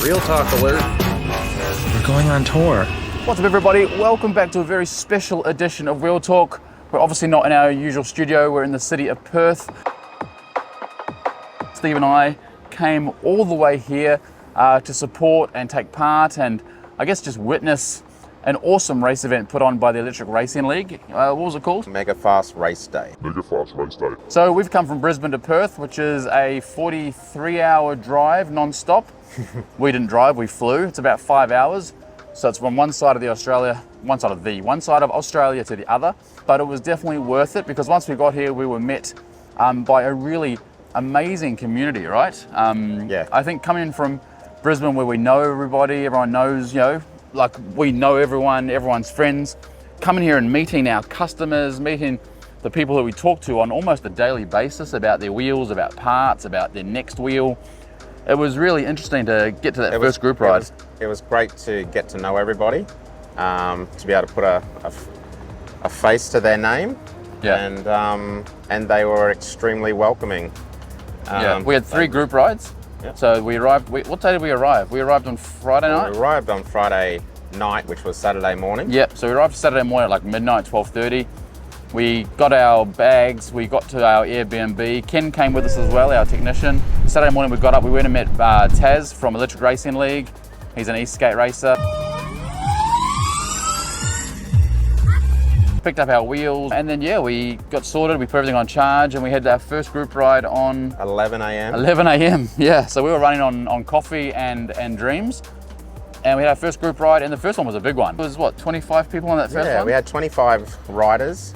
Real talk alert. We're going on tour. What's up everybody? Welcome back to a very special edition of Real Talk. We're obviously not in our usual studio, we're in the city of Perth. Steve and I came all the way here to support and take part and I guess just witness an awesome race event put on by the Electric Racing League. What was it called? Mega Fast Race Day. So we've come from Brisbane to Perth, which is a 43-hour drive non-stop. We didn't drive, we flew. It's about 5 hours. So it's from one side of Australia to the other. But it was definitely worth it because once we got here, we were met by a really amazing community, right? Yeah. I think coming from Brisbane where we know everybody, everyone knows, like we know everyone, everyone's friends. Coming here and meeting our customers, meeting the people that we talk to on almost a daily basis about their wheels, about parts, about their next wheel. It was really interesting to get to that first group ride. It was great to get to know everybody, to be able to put a face to their name. Yeah. And they were extremely welcoming. We had 3 group rides. Yep. So we arrived, what day did we arrive? We arrived on Friday night? We arrived on Friday night, which was Saturday morning. Yep, so we arrived Saturday morning at like midnight, 12:30. We got our bags, we got to our Airbnb. Ken came with us as well, our technician. Saturday morning we got up, we went and met Taz from Electric Racing League. He's an e-skate racer. Picked up our wheels and then we got sorted, we put everything on charge and we had our first group ride on 11 a.m. 11 a.m. Yeah, so we were running on coffee and dreams. And we had our first group ride, and the first one was a big one. It was what, 25 people on that first one? Yeah, we had 25 riders,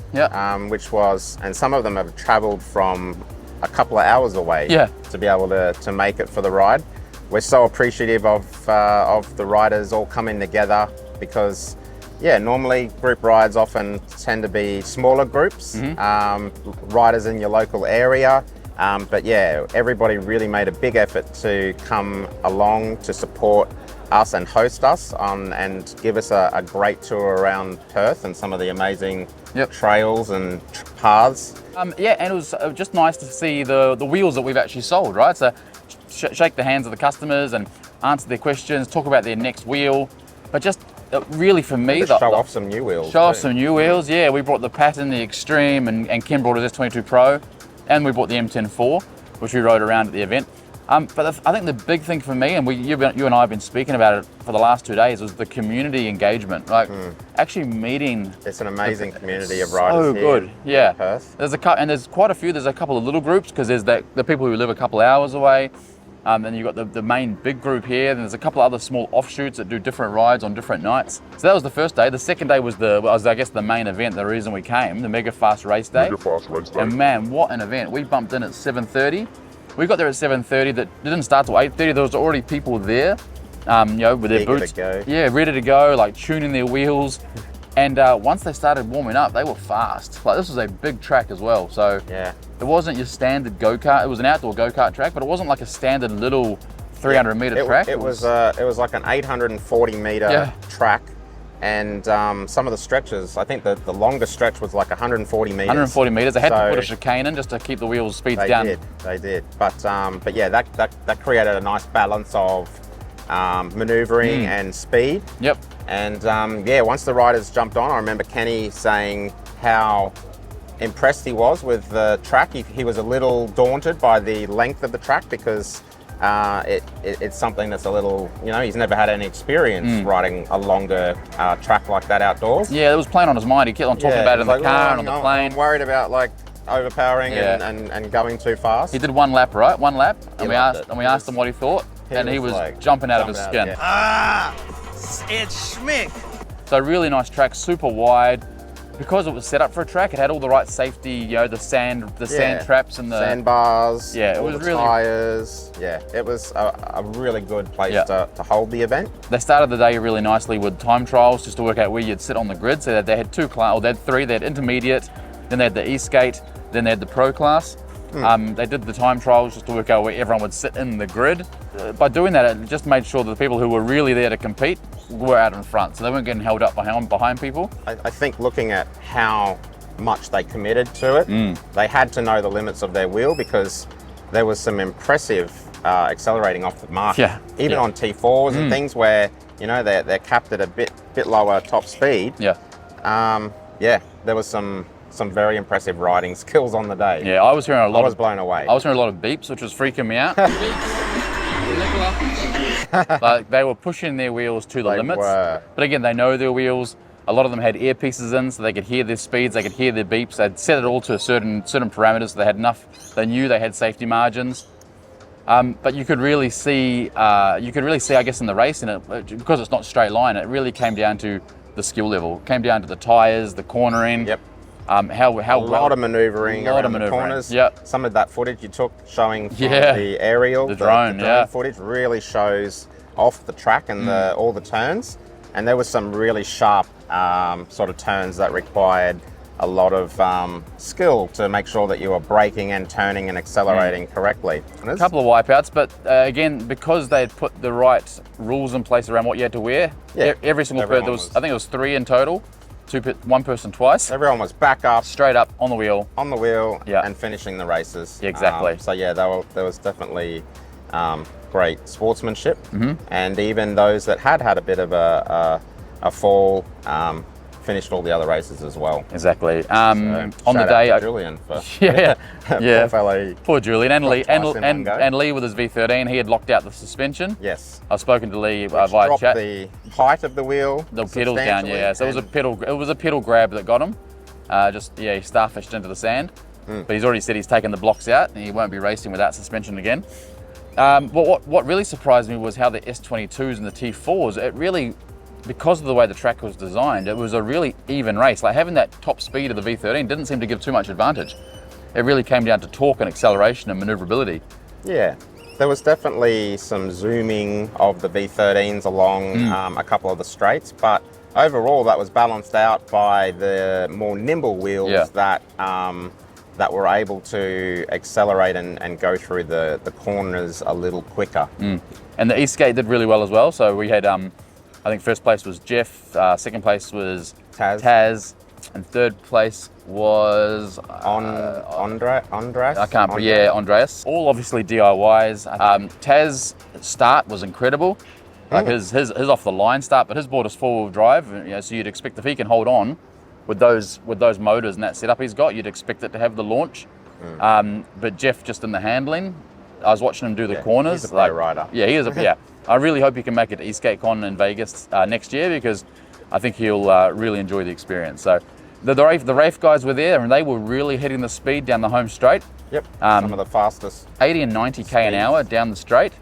which was, and some of them have traveled from a couple of hours away to be able to make it for the ride. We're so appreciative of the riders all coming together because, normally group rides often tend to be smaller groups, riders in your local area. But everybody really made a big effort to come along to support us and host us and give us a great tour around Perth and some of the amazing trails and paths. And it was just nice to see the wheels that we've actually sold, right? So shake the hands of the customers and answer their questions, talk about their next wheel, but just really for me, show off some new wheels. Show off some new wheels, we brought the Pattern, the Extreme, and Ken brought his S22 Pro, and we brought the M10-4, which we rode around at the event. But I think the big thing for me, and you and I have been speaking about it for the last 2 days, was the community engagement. Like actually meeting. It's an amazing community of riders. So good, in Perth. There's quite a few. There's a couple of little groups because there's the people who live a couple hours away. Then you've got the main big group here. Then there's a couple of other small offshoots that do different rides on different nights. So that was the first day. The second day was I guess the main event, the reason we came, the Mega Fast Race Day. And man, what an event. We bumped in at 7:30. We got there at 7:30. That didn't start till 8:30. There was already people there, with their boots. Ready to go, like tuning their wheels. And once they started warming up, they were fast. Like this was a big track as well. So it wasn't your standard go-kart. It was an outdoor go-kart track, but it wasn't like a standard little 300-meter track. It was like an 840-meter track. And some of the stretches, I think the longest stretch was like 140 meters. 140 meters. They had to put a chicane in just to keep the wheels speeds down. They did. But that created a nice balance of maneuvering and speed. Yep. And once the riders jumped on, I remember Kenny saying how impressed he was with the track. He was a little daunted by the length of the track because it's something that's a little, he's never had any experience riding a longer track like that outdoors. Yeah, it was playing on his mind. He kept on talking about it in the car and on the plane. I'm worried about like overpowering and going too fast. He did one lap, right? One lap. And we asked him what he thought. And he was like, jumping out of his skin. It's schmick. So really nice track, super wide. Because it was set up for a track, it had all the right safety, the sand traps and the sandbars, it was really tires. Yeah, it was a really good place to hold the event. They started the day really nicely with time trials just to work out where you'd sit on the grid. So they had they had 3. They had intermediate, then they had the e-skate, then they had the pro class. They did the time trials just to work out where everyone would sit in the grid. By doing that, it just made sure that the people who were really there to compete were out in front, so they weren't getting held up behind people. I think looking at how much they committed to it, they had to know the limits of their wheel because there was some impressive accelerating off the mark. Yeah. Even on T4s and things where, you know, they're capped at a bit lower top speed. Yeah. Yeah, there was some very impressive riding skills on the day. Yeah, I was hearing a lot. I was blown away. I was hearing a lot of beeps, which was freaking me out. Like they were pushing their wheels to the limits. But again, they know their wheels. A lot of them had earpieces in, so they could hear their speeds, they could hear their beeps. They'd set it all to certain parameters, so they had enough. They knew they had safety margins. But you could really see, I guess, in the race, because it's not straight line, it really came down to the skill level. It came down to the tires, the cornering. Yep. How a lot of manoeuvring around the corners. Yep. Some of that footage you took showing from the aerial, the drone footage really shows off the track and all the turns. And there was some really sharp sort of turns that required a lot of skill to make sure that you were braking and turning and accelerating correctly. A couple of wipeouts, but again, because they had put the right rules in place around what you had to wear, every single person, I think it was 3 in total, one person twice. Everyone was back up. Straight up on the wheel. On the wheel and finishing the races. Exactly. So yeah, there was definitely great sportsmanship. And even those that had a bit of a fall, finished all the other races as well. Exactly. So, on the day, Julian for poor fellow. Poor Julian and Lee and Lee with his V13. He had locked out the suspension. Yes. I've spoken to Lee Which via dropped chat. the height of the wheel. The pedals down, yeah. So it was a pedal grab that got him. He starfished into the sand. But he's already said he's taken the blocks out and he won't be racing without suspension again. But what really surprised me was how the S22s and the T4s, it really, because of the way the track was designed, it was a really even race. Like having that top speed of the V13 didn't seem to give too much advantage. It really came down to torque and acceleration and maneuverability. Yeah, there was definitely some zooming of the V13s along a couple of the straights, but overall that was balanced out by the more nimble wheels that were able to accelerate and go through the corners a little quicker. And the Eastgate did really well as well. So we had, I think first place was Jeff, second place was Taz, and third place was Andreas. I can't. Andreas. All obviously DIYs. Taz start was incredible. Like his off the line start, but his board is 4-wheel drive. So you'd expect if he can hold on with those motors and that setup he's got, you'd expect it to have the launch. But Jeff just in the handling. I was watching him do the corners. He's a pro rider. Yeah, he is I really hope he can make it to Eastgate Con in Vegas next year, because I think he'll really enjoy the experience. So the Rafe guys were there and they were really hitting the speed down the home straight. Yep, some of the fastest. 80 and 90k an hour down the straight.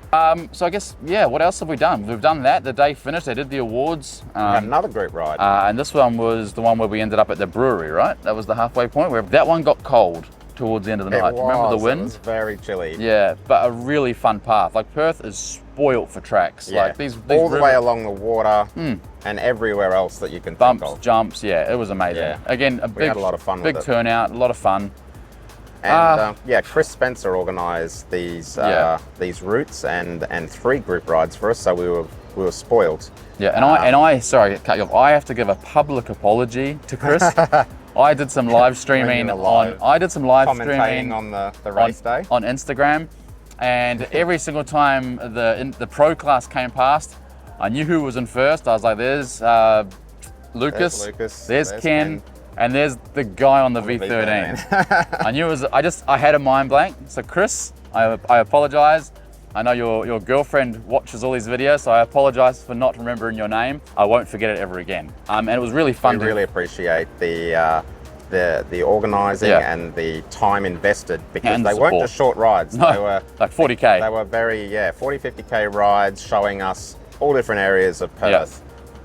So I guess, what else have we done? We've done that. The day finished, they did the awards. We had another group ride. And this one was the one where we ended up at the brewery, right? That was the halfway point where that one got cold towards the end of the night. Remember the wind? It was very chilly. Yeah, but a really fun path. Like Perth is spoilt for tracks. Yeah. Like these all the way along the water and everywhere else that you can bumps, think of. jumps. Yeah, it was amazing. Yeah. Again, We had a lot of fun big with it. turnout, a lot of fun. And Chris Spencer organised these routes and 3 group rides for us, so we were spoiled. Yeah, and I sorry to cut you off. I have to give a public apology to Chris. I did some live streaming Commentating on the race day on Instagram, and every single time the pro class came past, I knew who was in first. I was like, "There's Lucas, there's Ken, and there's the guy on the V13." I knew it was. I had a mind blank. So Chris, I apologize. I know your girlfriend watches all these videos, so I apologize for not remembering your name. I won't forget it ever again. And it was really fun. We really appreciate the organising and the time invested, because they weren't just short rides. No, they were like 40k. They were very 40-50k rides, showing us all different areas of Perth.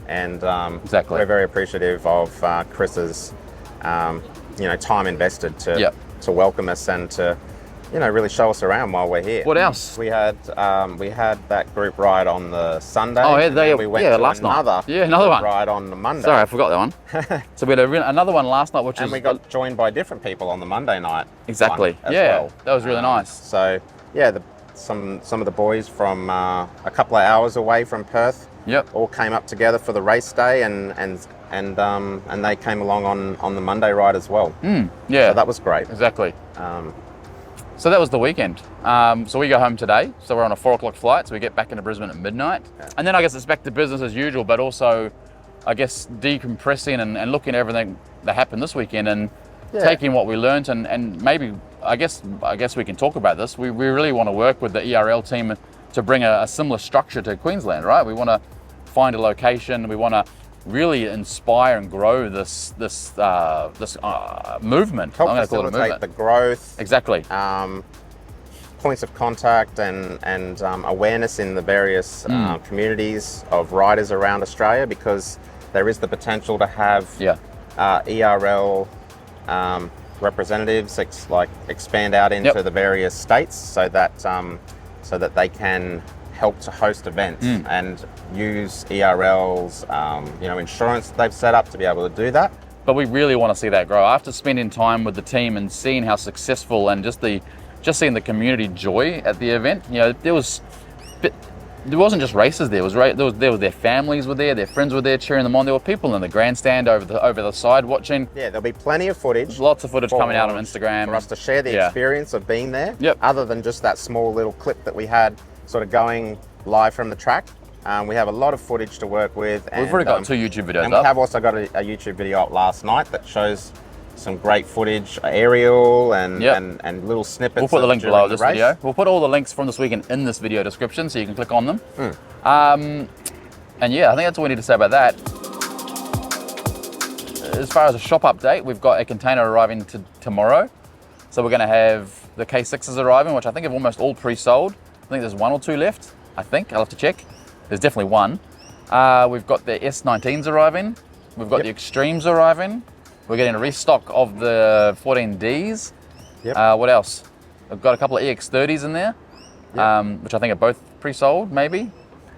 And exactly. We're very appreciative of Chris's time invested to welcome us and to really show us around while we're here. What else? We had that group ride on the Sunday. Oh, yeah, we went to another one ride on the Monday. Sorry, I forgot that one. So we had another one last night, we got joined by different people on the Monday night. Exactly. As well. That was really nice. So some of the boys from a couple of hours away from Perth. All came up together for the race day, and they came along on the Monday ride as well. So that was great. Exactly. So that was the weekend. So we go home today. So we're on a 4 o'clock flight. So we get back into Brisbane at midnight. And then I guess it's back to business as usual, but also, I guess, decompressing and looking at everything that happened this weekend and taking what we learned and maybe, I guess we can talk about this. We really want to work with the ERL team to bring a similar structure to Queensland, right? We want to find a location. We want to really inspire and grow this movement. Help facilitate the growth. Exactly. Points of contact and awareness in the various communities of riders around Australia, because there is the potential to have ERL representatives expand out into the various states so that they can help to host events and use ERL's insurance that they've set up to be able to do that. But we really want to see that grow. After spending time with the team and seeing how successful and just seeing the community joy at the event, there wasn't just races there. There was their families were there, their friends were there cheering them on. There were people in the grandstand over the side watching. Yeah, there'll be plenty of footage. Lots of footage coming out on Instagram for us to share the experience of being there. Yep. Other than just that small little clip that we had, sort of going live from the track. We have a lot of footage to work with. We've already got 2 YouTube videos and up. we have also got a YouTube video up last night that shows some great footage, aerial and little snippets. We'll put the link below this race. video. We'll put all the links from this weekend in this video description so you can click on them. And yeah, I think that's all we need to say about that. As far as a shop update, we've got a container arriving tomorrow. So we're going to have the K6s arriving, which I think have almost all pre-sold. I think there's 1 or 2 left. I think I'll have to check. There's definitely 1. We've got the S19s arriving. We've got the Extremes arriving. We're getting a restock of the 14Ds. What else? I've got a couple of EX30s in there, which I think are both pre-sold, maybe.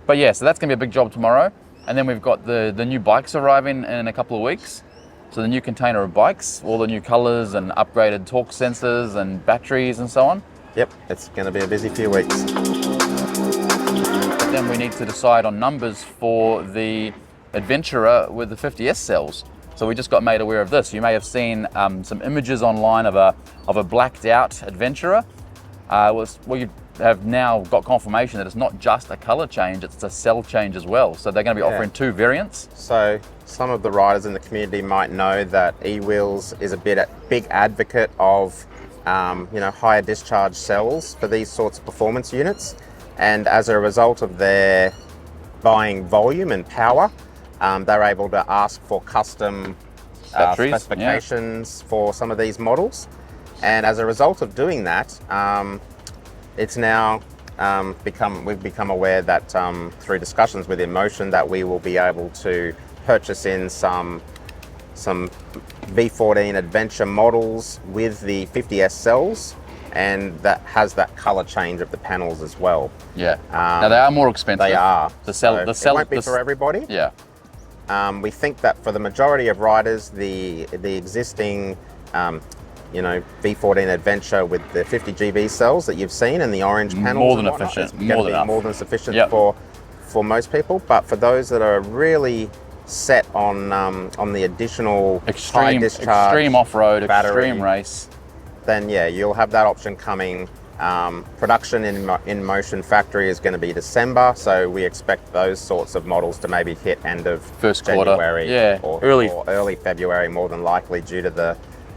But yeah, so that's going to be a big job tomorrow. And then we've got the new bikes arriving in a couple of weeks. So the new container of bikes, all the new colors and upgraded torque sensors and batteries and so on. Yep, it's going to be a busy few weeks. But then we need to decide on numbers for the Adventurer with the 50S cells. So we just got made aware of this. You may have seen some images online of a blacked out Adventurer. We have now got confirmation that it's not just a color change, it's a cell change as well. So they're going to be offering 2 variants. So some of the riders in the community might know that eWheels is a big advocate of higher discharge cells for these sorts of performance units. And as a result of their buying volume and power, they're able to ask for custom specifications for some of these models. And as a result of doing that, it's now we've become aware that through discussions with Inmotion that we will be able to purchase in some V14 Adventure models with the 50S cells, and that has that color change of the panels as well. Yeah. Now they are more expensive. They are. The cell it won't be for everybody. Yeah. We think that for the majority of riders, the existing V14 Adventure with the 50 GB cells that you've seen and the orange panels more than efficient. It's going to be more than sufficient for most people. But for those that are really set on the additional extreme off-road, battery, extreme race, then yeah, you'll have that option coming. Production in Inmotion factory is going to be December, so we expect those sorts of models to maybe hit end of first January quarter, or early February, more than likely, due to the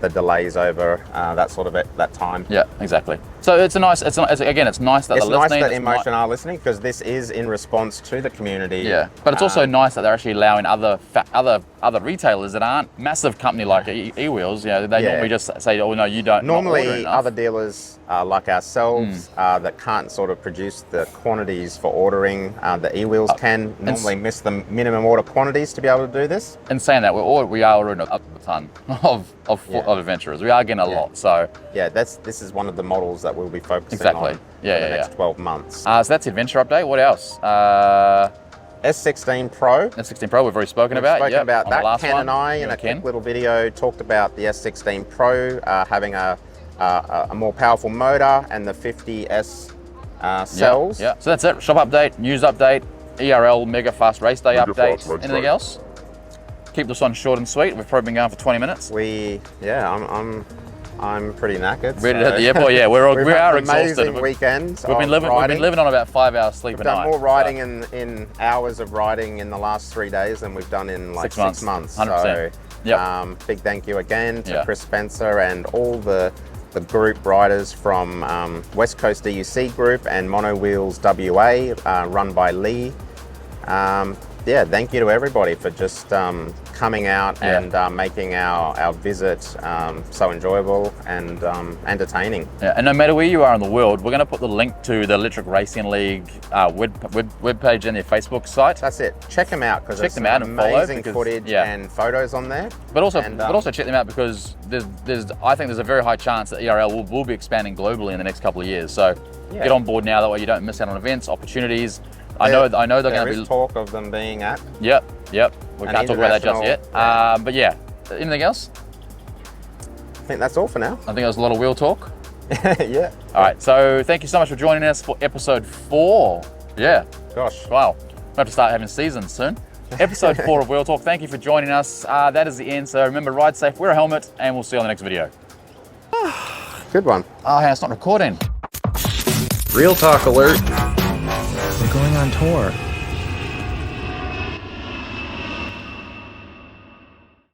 delays over that time. Yeah, exactly. So it's nice that they're listening. It's nice that Inmotion are listening, because this is in response to the community. Yeah, but it's also nice that they're actually allowing other retailers that aren't massive company like E-Wheels. They normally just say, oh no, you don't. Normally, other dealers like ourselves that can't sort of produce the quantities for ordering, the E-Wheels can normally miss the minimum order quantities to be able to do this. And saying that, we are ordering up a ton of Adventurers. We are getting a lot. So yeah, this is one of the models that we'll be focusing on for the next 12 months. So that's the Adventure update. What else? S16 Pro. S16 Pro, we've already spoken about. We've spoken about that. Ken and I, in a Ken. quick little video, talked about the S16 Pro having a more powerful motor and the 50S cells. Yeah. So that's it. Shop update, news update, ERL Mega Fast Race Day update. Anything else? Keep this one short and sweet. We've probably been going for 20 minutes. I'm I'm pretty knackered. Ready to hit the airport? Yeah, we are amazing exhausted. Weekends. We've been living on about 5 hours sleep a night. We've done more riding in hours of riding in the last 3 days than we've done in like 6 months. 100%. So, big thank you again to Chris Spencer and all the group riders from West Coast DUC Group and Mono Wheels WA, run by Lee. Thank you to everybody for just coming out and making our visit so enjoyable and entertaining. Yeah, and no matter where you are in the world, we're going to put the link to the Electric Racing League webpage and their Facebook site. That's it. Check them out because there's amazing footage and photos on there. But also check them out because I think there's a very high chance that ERL will be expanding globally in the next couple of years. So get on board now, that way you don't miss out on events, opportunities. I know they're going to be. There is talk of them being at. Yep. We can't talk about that just yet. But yeah, anything else? I think that's all for now. I think that was a lot of wheel talk. Yeah. All right. So thank you so much for joining us for episode 4. Yeah. Gosh. Wow. We'll have to start having seasons soon. Episode 4 of Wheel Talk. Thank you for joining us. That is the end. So remember, ride safe, wear a helmet, and we'll see you on the next video. Good one. Oh, hey, it's not recording. Real talk alert. We're going on tour.